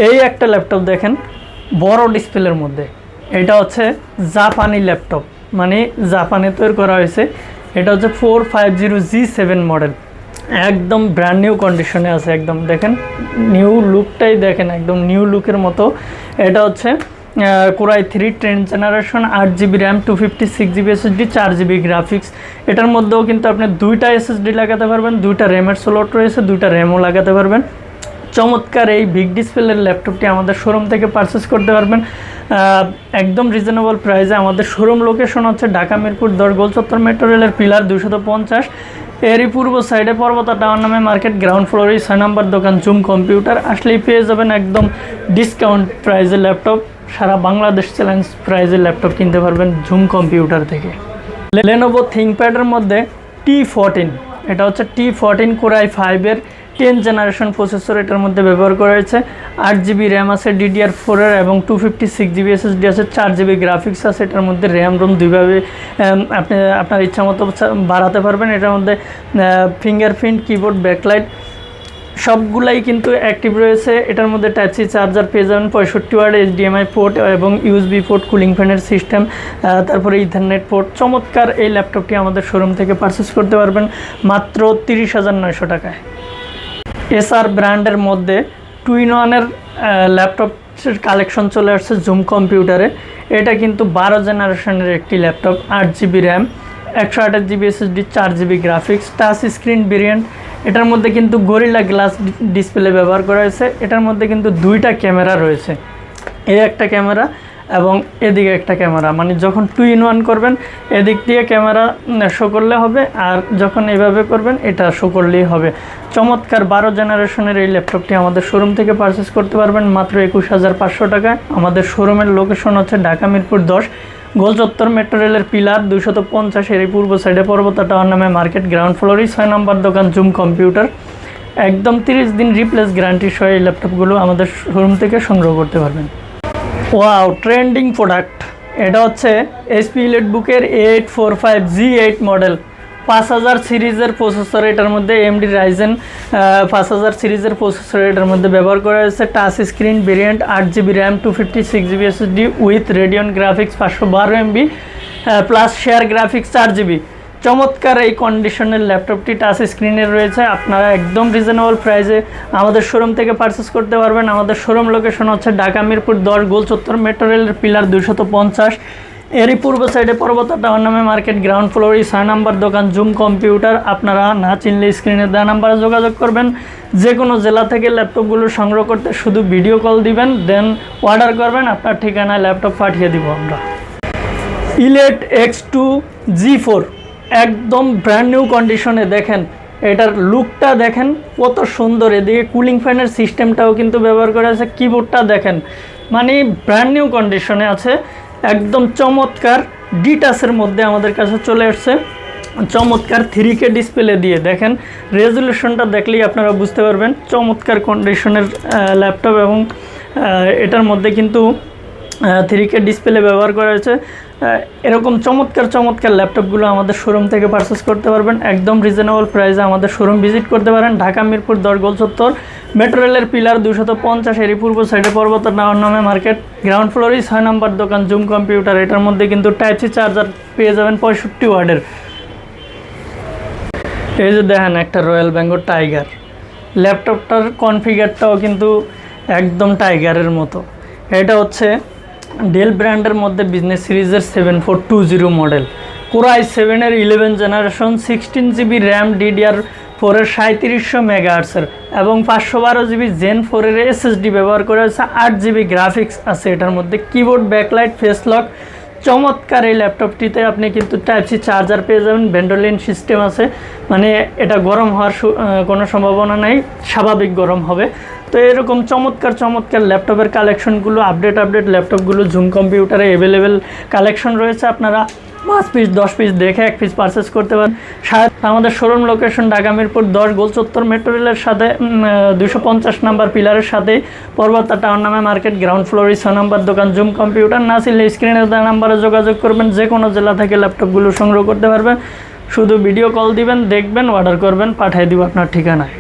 এই একটা ল্যাপটপ দেখেন বড় ডিসপ্লের মধ্যে, এটা হচ্ছে জাপানি ল্যাপটপ, মানে জাপানে তৈরি করা হয়েছে। এটা হচ্ছে 450G7 মডেল, একদম ব্র্যান্ড নিউ কন্ডিশনে আছে। একদম দেখেন নিউ লুকটাই দেখেন, একদম নিউ লুকের মতো। এটা হচ্ছে core i 3 10th generation, 8GB RAM, 256GB SSD, 4GB graphics. এটার মধ্যেও কিন্তু আপনি 2টা SSD লাগাতে পারবেন, 2টা র্যামের স্লট রয়েছে, 2টা র্যামও লাগাতে পারবেন। চমৎকার এই বিগ ডিসপ্লের ল্যাপটপটি আমাদের শোরুম থেকে পারচেস করতে পারবেন একদম রিজনেবল প্রাইসে। আমাদের শোরুম লোকেশন হচ্ছে ঢাকা মিরপুর 10 গোলচত্বর মেট্রো রেলের পিলার 250, এরই পূর্ব সাইডে পর্বতা টাওয়ার নামে মার্কেট, গ্রাউন্ড ফ্লোরেই 6 নম্বর দোকান জুম কম্পিউটার। আসলেই পেয়ে যাবেন একদম ডিসকাউন্ট প্রাইসে ল্যাপটপ, সারা বাংলাদেশ চ্যালেঞ্জ প্রাইসে ল্যাপটপ কিনতে পারবেন জুম কম্পিউটার থেকে। লেনোভো থিংকপ্যাডের মধ্যে T14, এটা হচ্ছে T14 core i 5-এর 10th generation processor এটার মধ্যে ব্যবহার করা হয়েছে। 8GB র্যাম আছে DDR4 এর এবং 256GB SSD আছে, 4GB গ্রাফিক্স আছে। এটার মধ্যে র্যাম রোম দুইভাবে আপনি আপনার ইচ্ছা মতো বাড়াতে পারবেন। এটার মধ্যে ফিঙ্গারপ্রিন্ট, কিবোর্ড, ব্যাকলাইট সবগুলাই কিন্তু অ্যাক্টিভ রয়েছে। এটার মধ্যে টাইপ সি চার্জার পেয়ে যাবেন, 65 ওয়াট HDMI পোর্ট এবং USB পোর্ট, কুলিং ফ্যানের সিস্টেম, তারপরে ইথারনেট পোর্ট। চমৎকার এই ল্যাপটপটি আমাদের শোরুম থেকে পারচেস করতে পারবেন মাত্র 30,900 টাকায়। এসআর ব্র্যান্ডের মধ্যে 2-in-1 ল্যাপটপ কালেকশন চলে আসছে জুম কম্পিউটারে। এটা কিন্তু 12 জেনারেশনের একটি laptop, 8GB RAM, 128GB SSD, 4GB graphics, touch screen variant. এটার মধ্যে কিন্তু গরিলা গ্লাস ডিসপ্লে ব্যবহার করা হয়েছে। এটার মধ্যে কিন্তু 2টা ক্যামেরা রয়েছে, এই একটা ক্যামেরা এবং এদিকে একটা ক্যামেরা, মানে যখন 2-in-1 করবেন এদিক দিয়ে ক্যামেরা শো করলে হবে, আর যখন এইভাবে করবেন এটা শো করলেই হবে। চমৎকার 12 জেনারেশনের এই ল্যাপটপটি আমাদের শোরুম থেকে পারচেস করতে পারবেন মাত্র 21,500 টাকায়। আমাদের শোরুমের লোকেশন হচ্ছে ঢাকা মিরপুর 10 গোলচত্বর মেট্রো রেলের পিলার 250, এর পূর্ব সাইডে পর্বতা টাওয়ার নামে মার্কেট, গ্রাউন্ড ফ্লোরেই 6 নম্বর দোকান জুম কম্পিউটার। একদম 30 দিন রিপ্লেস গ্যারান্টি সহ এই ল্যাপটপগুলো আমাদের শোরুম থেকে সংগ্রহ করতে পারবেন। ওয়াও, ট্রেন্ডিং প্রোডাক্ট, এটা হচ্ছে HP EliteBook-এর 845G8 মডেল, 5000 সিরিজের প্রসেসর। এটার মধ্যে AMD Ryzen 5000 সিরিজের প্রসেসর এটার মধ্যে ব্যবহার করা হয়েছে। Touch screen variant, 8GB RAM, 256GB SSD with Radeon graphics 512 MB plus share graphics 4GB। চমৎকার এই কন্ডিশনের ল্যাপটপটি টাচ স্ক্রিনের রয়েছে। আপনারা একদম রিজনেবল প্রাইসে আমাদের শোরুম থেকে পারচেস করতে পারবেন। আমাদের শোরুম লোকেশন হচ্ছে ঢাকা মিরপুর 10 গোলচত্বর মেট্রো রেলের পিলার 250, এরই পূর্ব সাইডে পর্বতা টাওয়ার নামে মার্কেট, গ্রাউন্ড ফ্লোরেই 6 নম্বর দোকান জুম কম্পিউটার। আপনারা না চিনলে স্ক্রিনে দেওয়া নাম্বারে যোগাযোগ করবেন। যে কোনো জেলা থেকে ল্যাপটপগুলো সংগ্রহ করতে শুধু ভিডিও কল দিবেন, দেন অর্ডার করবেন, আপনার ঠিকানায় ল্যাপটপ পাঠিয়ে দিব আমরা। Elite X2 G4 একদম ব্র্যান্ড নিউ কন্ডিশনে, দেখেন এটার লুকটা দেখেন কত সুন্দর। এদিকে কুলিং ফ্যানের সিস্টেমটাও কিন্তু ব্যবহার করা আছে, কিবোর্ডটা দেখেন মানে ব্র্যান্ড নিউ কন্ডিশনে আছে। একদম চমৎকার ডিটাচের মধ্যে আমাদের কাছে চলে আসছে, চমৎকার 3K ডিসপ্লে দিয়ে। দেখেন রেজুলেশনটা দেখলেই আপনারা বুঝতে পারবেন চমৎকার কন্ডিশনের ল্যাপটপ, এবং এটার মধ্যে কিন্তু 3K ডিসপ্লে ব্যবহার করা হয়েছে। এরকম চমৎকার ল্যাপটপগুলো আমাদের শোরুম থেকে পারচেস করতে পারবেন একদম রিজনেবল প্রাইসে। আমাদের শোরুম ভিজিট করতে পারেন ঢাকা মিরপুর 10 গোলচত্বর মেট্রো রেলের পিলার 250, এর পূর্ব সাইডে পর্বতা টাওয়ার নামে মার্কেট, গ্রাউন্ড ফ্লোরেই 6 নম্বর দোকান জুম কম্পিউটার। এটার মধ্যে কিন্তু টাইপ সি চার্জার পেয়ে যাবেন 65 ওয়াটের। এই যে দেখেন একটা রয়্যাল বেঙ্গল টাইগার, ল্যাপটপটার কনফিগারটাও কিন্তু একদম টাইগারের মতো। এটা হচ্ছে ডেল ব্র্যান্ডের মধ্যে বিজনেস সিরিজের 7420 মডেল, কোরাই 7-এর 11 জেনারেশন, 16GB র্যাম, DDR4 এর 3700 মেগাহার্টসের এবং 512GB Zen 4-এর SSD ব্যবহার করা হয়েছে, 8GB গ্রাফিক্স আছে এটার মধ্যে, কিবোর্ড, ব্যাকলাইট, ফেস লক। চমৎকার এই ল্যাপটপটিতে আপনি কিন্তু টাইপ সি চার্জার পেয়ে যাবেন, ভেন্টোলিন সিস্টেম আছে, মানে এটা গরম হওয়ার কোনো সম্ভাবনা নেই, স্বাভাবিক গরম হবে। তো এরকম চমৎকার ল্যাপটপের কালেকশনগুলো, আপডেট ল্যাপটপগুলো জুম কম্পিউটারে অ্যাভেলেবেল কালেকশন রয়েছে। আপনারা 5 পিস 10 পিস দেখে 1 পিস পারচেস করতে পারেন। আমাদের শোরুম লোকেশন ঢাকা মিরপুর 10 গোলচত্বর মেট্রো রেলের সাথে 250 নাম্বার পিলারের সাথে পর্বতা টাওয়ার নামে মার্কেট, গ্রাউন্ড ফ্লোরে 6 নম্বর দোকান জুম কম্পিউটার। না ছিল স্ক্রিনে দেওয়া নাম্বারে যোগাযোগ করবেন, যে কোনো জেলা থেকে ল্যাপটপগুলো সংগ্রহ করতে পারবেন। শুধু ভিডিও কল দিবেন, দেখবেন, অর্ডার করবেন, পাঠিয়ে দিব আপনার ঠিকানায়।